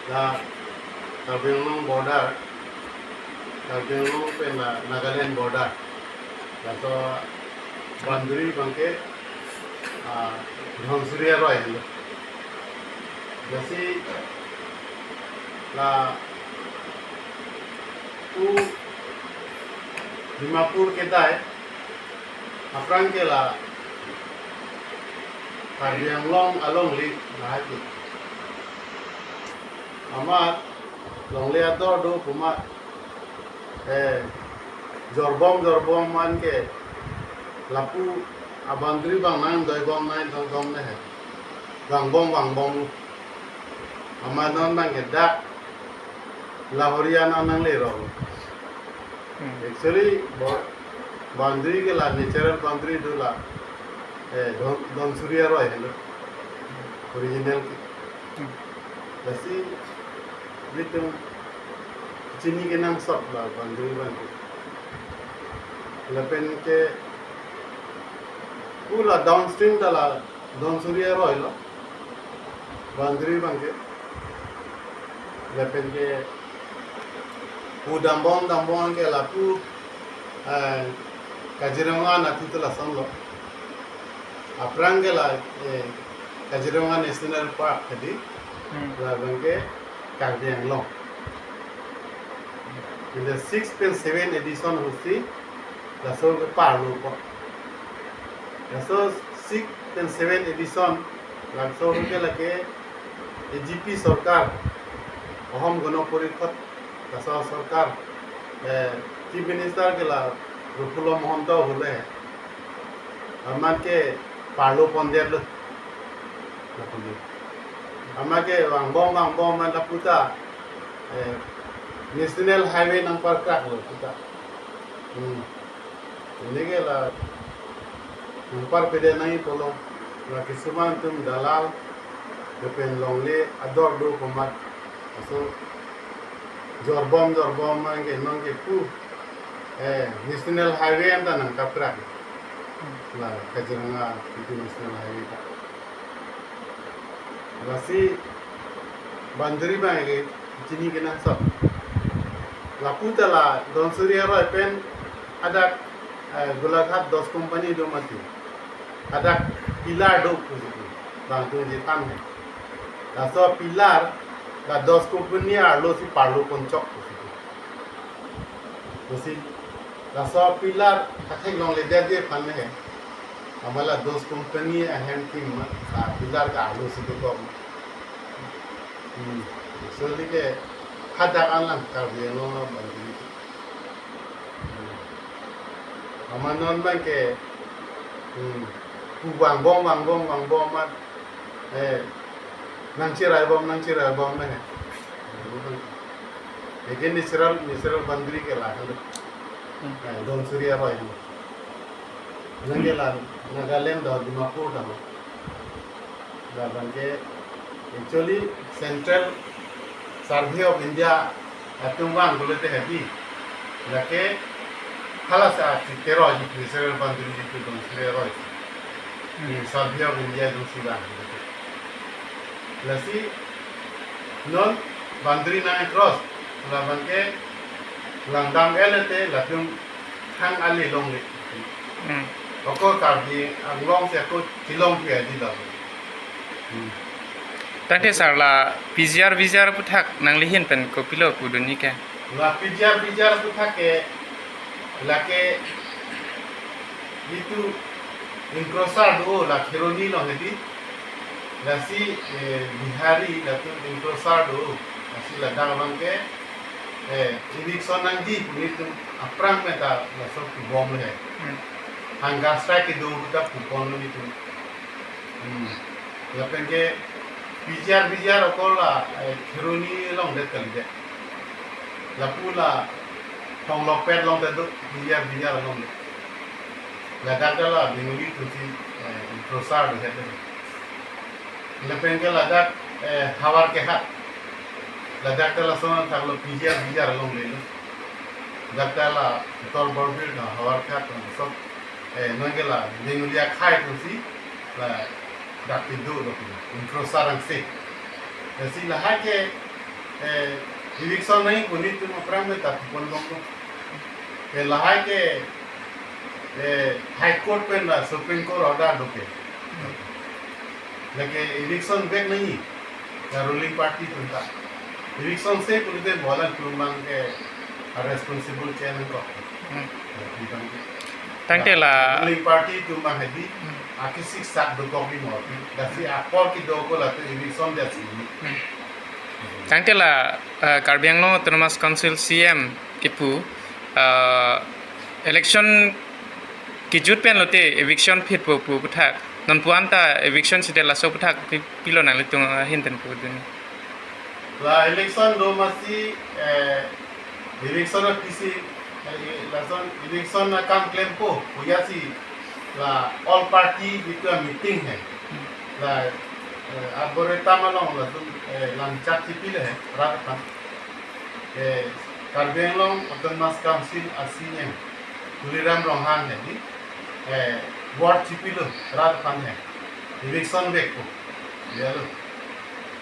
la Karbianglong border Karbianglong pe Nagaland border la so boundary bangke Dhonsuria roy helo jasi la u Dimapur kita aprang ke la Karbianglong along li lahati amat long le ador do pumat jorbom man ke lapu abandri bang nang doi bom ne hai bang bom amat non bang ke dak lahoriana nang le ro actually boundary ke la natural boundary do la Dhonsuria roy hello original ki Dasi litung chini ke nang sop la boundary bangke lepen ke pula downstream tala Dhonsuria roy lo boundary bangke lepen ke dambong ke la pu Kaziranga na titula sanlo aprang ke la Kaziranga National Park tadi la bangke Karbianglong in the 6th and 7th edition husti la so ke parlo ko la so 6th and 7th edition la so ke la ke AGP sarkar aham gano porikhot la so sarkar chief minister ke la Rupulo Mohanto hule aman ke parlo ponder lo la puli amake wangbong man laputa national highway nang parkrak lo puta ini ke la par pede nai polo la kisuman tum dalal depen longle ador do komat so jorbom man ke nang ke pu national highway anta nang kaprak la Kaziranga itu national highway ta Lasi boundary bangke chini ke nang sop laputa la Dhonsuria roy pen adak Golaghat 10 company do mati adak pilar do kusiku bang tu jitan hai la so pilar la 10 company arlo si parlo koncok kusiku kusi la so pilar kathek long le de phan hai amala 10 company ahem team ma pilar ka arlo si ko so like hadak alang Karbianglong boundary amanon bangke pu wangbong man nang cirai bom na hai lekin natural boundary ke la Dhonsuria roy nange la Nagaland do Dimapur da la bangke actually Central Survey of India atungwang bolete happy lake halasa tero ji natural boundary ji Dhonsuria roy Survey of India do sudah lasi non boundary na cross la bangke langdam elete latung hang ali long le oko Karbianglong se ko tilong pia di da Tante sarla pijar puthak nanglihin pen kopilo kuduni ke la pijar puthak ke lake itu incrosar do la khironi lo hedi lasi bihari latu incrosar do lasi la dang bangke election nang di itu aprang meta la so bom le hanggar strike do buta kupon itu la penge pijar okola khironi long de kalde la pula thong lokpet long de do pijar long de la dakala binuli tuti prosar de hede la penge la dak hawar ke hat la dakala sona thaklo pijar long le dakala tol borbir na hawar ke hat sob nangela bingulia khai tusi la dakti do lo prosar ang se si la hake election नहीं पुनी तुम अपराम में तक पुन लोग को लहाई के हाई कोर्ट पे ना सुप्रीम कोर्ट ऑर्डर डोके लेकिन इलेक्शन बैक नहीं रूलिंग पार्टी तुमका इलेक्शन से पुलिस बोला तुम के रेस्पॉन्सिबल चैनल को tangte la ruling party tuh mah hadi aki siksa do kopi mopi dasi apor ki do ko la tu election dia sini tangte la Karbi Anglong Autonomous Council CM ipu election kijut pen lote eviction fit pu puthak non puanta eviction sidela so puthak pilo nang litung hinten pu dun la election do masi election kisi election काम claim को या सी ला all party itu meeting है ला आबोरेता मालूम ला तुम लंचात चिपिल है रात का Karbi Anglong Autonomous Council ASEAN Tuliram Ronghang है नी board चिपिल रात का है election week को ये लो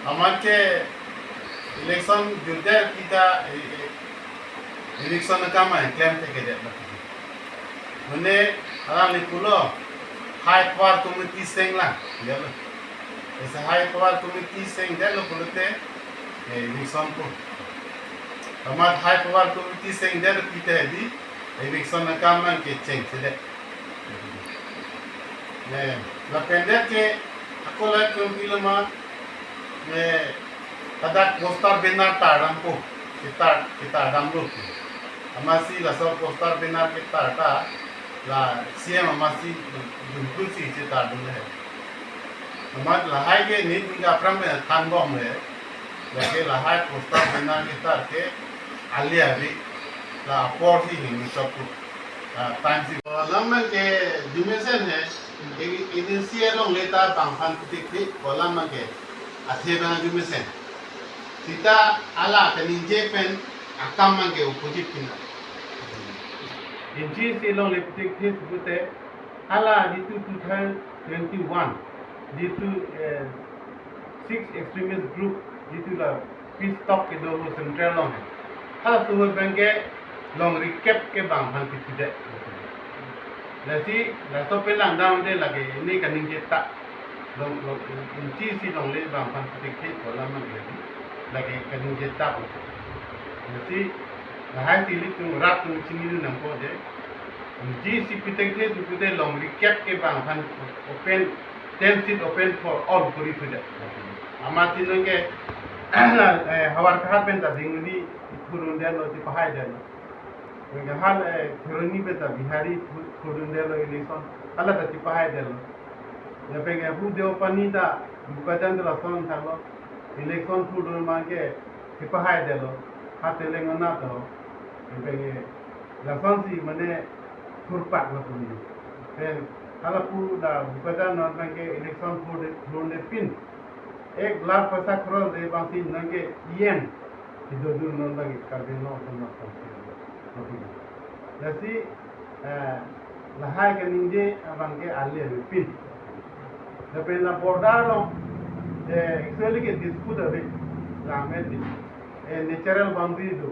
हमारे के election जुड़े kita election का मैं claim थे के देता मने अलाम लिखुलो high power committee सेंगला ये लो ऐसे high power committee सेंग दे लो बोलते election को हमारे high power committee सेंग दे लो पीते है दी election का मैं के चेंज से दे ने लपेंडे के अकोला कंपनी में ने तदा पोस्टर बिना तारम को kita adam lu amasi la so poster benar kita ta la CM amasi jumpu si kita dun hai amat lahai ke ni tinga pram me than bom hai lage lahai poster benar kita ke alia bi la por si ni सब कुछ time si lam ke dimension है agency long लेता banghan kutik ni kolam ke athe bang dimension kita ala keninje pen akam mangke opposite kina inji silong leptik thi sebute ala ditu 2021 ditu six extremist group ditu la peace talk ke do central long hala tu bangke long recap ke bang han kitide lasi la so pelang down de lage ini keninje tak long inji silong le bang han kitik thi kolam mangke lagi kadang jetak, jadi lahai tilik tu rat tu cini tu nampak je, ji si pitek je tu kita long recap ke bang han open 10 seat open for all kuri tu je, amat ini ke hawar kahar penta dingli turun dia lo di pahai dia lo, mereka hal teruni penta bihari turun dia lo election, alat di pahai dia lo, ya pengen bujo panita bukan jangan son thalo. election food मांगे सिपाही दे लो हाथे लेंगे ना तो इनके लाफांसी मने फुरपाक लो पुनी फिर हाला पूरा बुकदा नॉन मांगे election food ढूंढे पिन 1 लाख पैसा खरोल दे बांसी नंगे येन इधर दूर नॉन मांगे Karbi Anglong Autonomous Council जैसी लहाई के निंजे मांगे आले पिन जब इन बॉर्डर लो actually के dispute अभी लामें दी natural boundary दो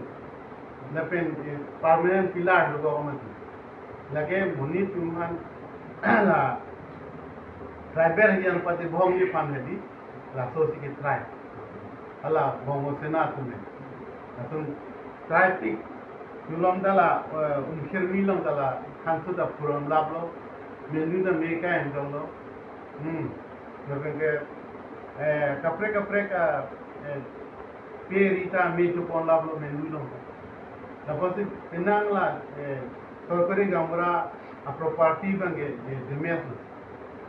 लेकिन permanent pillar दो गवर्नमेंट लगे मुनी तुम्हान ला ट्राइबल हियन पति बहुम ये फान है दी ला सोची के ट्राइब अला बहुम सेना तुम्हें तुम ट्राइब टिक तुलम दला उनखिरमी लम दला खानसु दा पुरम लाबलो मेनू दा मेका एंगलो लेकिन के kapre ka perita meju pon lablo menu long tapos penang la korkori gamra a property bange de mesu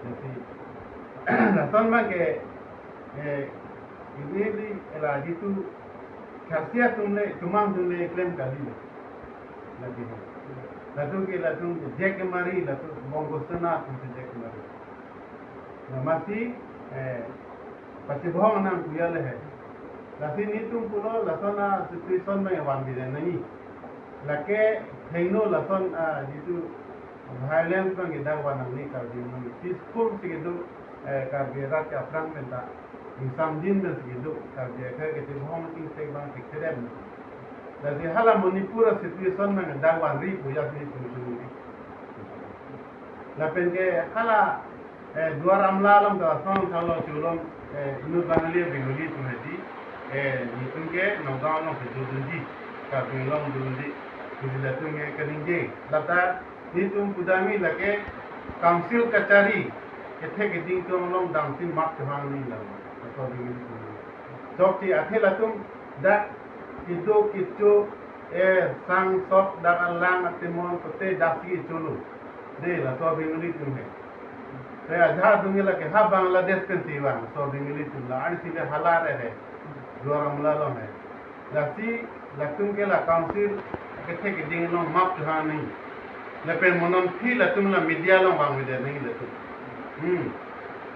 jadi nasan bange ini la gitu khasiat tumne tumang tumne claim kali lagi lalu ke lalu jack mari lalu bongosana tu jack mari namasi pasti bohong nang kuya le hai lasi ni tum pulo lasona situation में wan bi नहीं lake thaino lason jitu violence bang idang wan ni Karbi Anglong peaceful sigidu Karbi rat ka prang menta samjin da segitu kerja ke kita hong ting sek bang tik sedem dari hala Manipur situation में दागवान री पूजा से तुम lapen ke hala dua ramla lam ka song thalo chulom inu bangli bengoli tu hedi nitun ke nonggaw no ke dundi ka belong dundi kujila tu nge kaninge lata nitum pudami lake council kachari ethe ke ding to long dam tin mak thang ni la so bengoli tu jok ti athe latum da kido kicho sang sok da lang atimon kote dasi chulu de la so bengoli tu he saya jha dungila ke ha Bangladesh kan siwan so bengoli tu la ani sile hala re dua ramla lo hai lasi latum ke la council ke the ke ding no map ha nahi la pe monon phi latum la media lo bang de nahi latum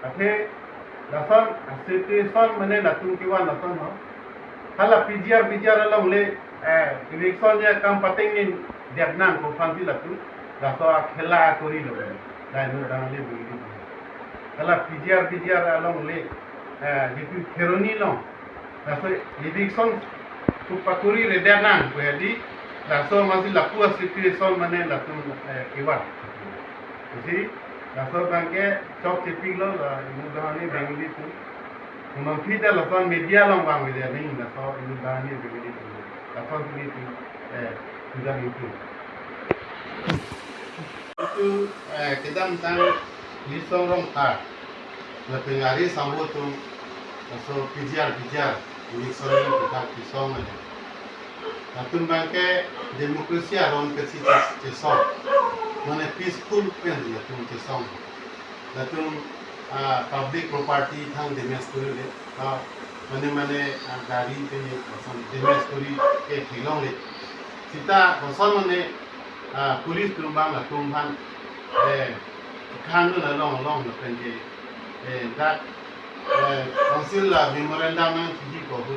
athe lasan situation mane latum ki wa lasan ho hala pgr lo le election ya kam pateng ni devnan ko phanti latum la so khela kori lo dai no dang le bi hala pgr along le jitu kheroni lo la so election tu pakuri re devnan ko di la so masi la pua situation mane latum kiwa jadi la so bangke chok tipik lo la nu dang ni bengli tu Memang kita lakukan media long bang media ni, so ini bahannya begini tu, lakukan begini sudah itu. Itu kita tentang lisong long tar, lepas hari sambut tu, so pijar lisong long kita pisong aja. Lalu bangke demokrasi aron kesi cesok, mana peaceful pen lalu cesong, lalu public property thang damage kori le mane gari pe damage kori ke thilong le sita hosan mane police tumbang la tumbhan khang na long la penje that council la memorandum na ji ko hu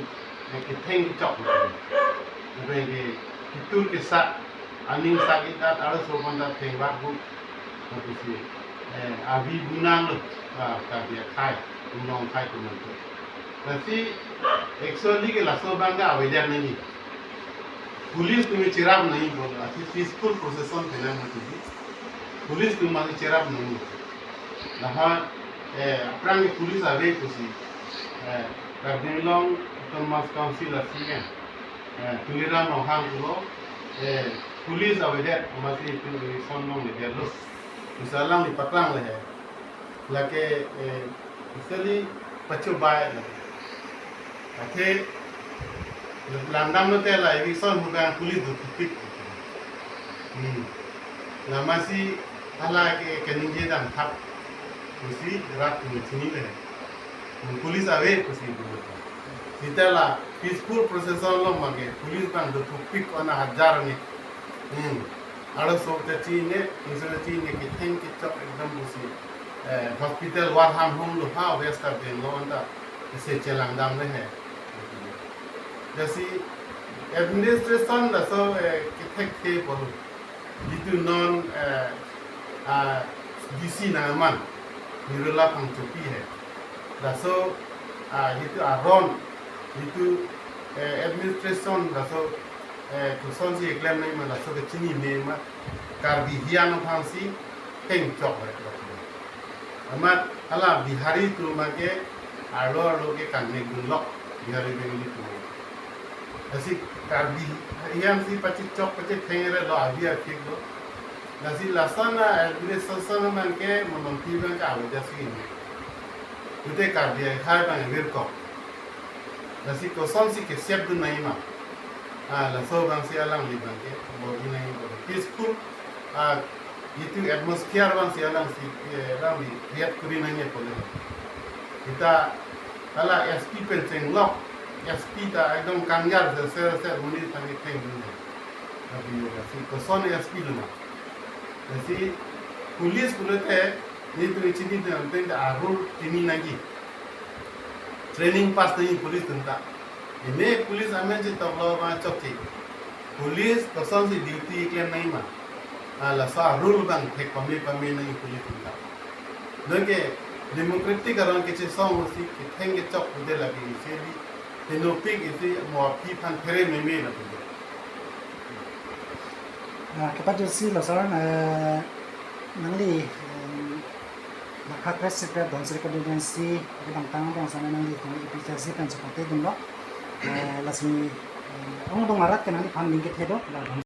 ke theng chok le ke kitur ke sa aning sa ke that ala so banda theng ba hu to si avi bunang lo kabia khai nong khai tu man tu tapi actually ke laso bangga awejar nahi police तुम्हें चिराग नहीं बोल रहा थी पीसफुल प्रोसेसन देना मत दी पुलिस तुम्हारी चिराग नहीं नहा अपना में पुलिस आवे कुछ कार्डिनलों टॉमस काउंसिल असीगे तुलिरा नहांग को पुलिस आवे दे हमारे इतने सोनों में दे लो मिसालां नि पतलांग ले है लगे इसलिए पच्चू बाय अथे landam no tela eviction bukan kulit tu tipik lama si ala ke keninje dan thap kusi rat ni sini le pulis ave kusi tu sitala peaceful procession lo mage pulis bang do tipik ona hajar ni alo so te chine insure chine ke thank it chop ekdam kusi hospital war ham home lo ha west of the lo anda se chelang dam le hai जैसी एडमिनिस्ट्रेशन दसो किथे थे बोलो जितु non DC Naaman निरला पंचोपी है दसो जितु आरोन जितु एडमिनिस्ट्रेशन दसो कुशन से एकलम नहीं में दसो के चिनी में मा कारबी हियानो फांसी टेंग चौक है अमर हला बिहारी तुमा के आलो के काने गुलक बिहारी बेंगली तुमा Nasi karbi, yang si pacik cok pacik tengere lo abia kek lo. Nasi lasana administration man ke menonti bang ke awal jasi ini. Ute karbi hai bang wirko. Nasi kosom si ke siap tu nahi ma. Laso bang si alang li bang ke bodi nahi bodi. Peaceful, itu atmosphere bang si alang si alang li lihat kuri nahi boleh. Kita ala SP penceng lock. SP ta एकदम कामयाब से मुनी तंगे थे अभी होगा सी कोसन SP लना जैसे पुलिस पुलते ये तो इचनी ते आरोल तिनी नगी ट्रेनिंग पास नहीं पुलिस तंता इने पुलिस हमें जे तबला बा चौकी पुलिस कोसन से ड्यूटी के नहीं मा ला सा रूल बंग थे कमी नहीं पुलिस तंता दोगे democratic orang kecil song mesti kita hengit cok udah lagi jadi denopik itu mau pipan keren meme lah tu. Kepada si losaran nangli nakak resep dan serika dimensi kadang tangan yang sana nangli kami iplikasi kan seperti itu loh lasmi orang dong marat kan nangli pan lingkit hedo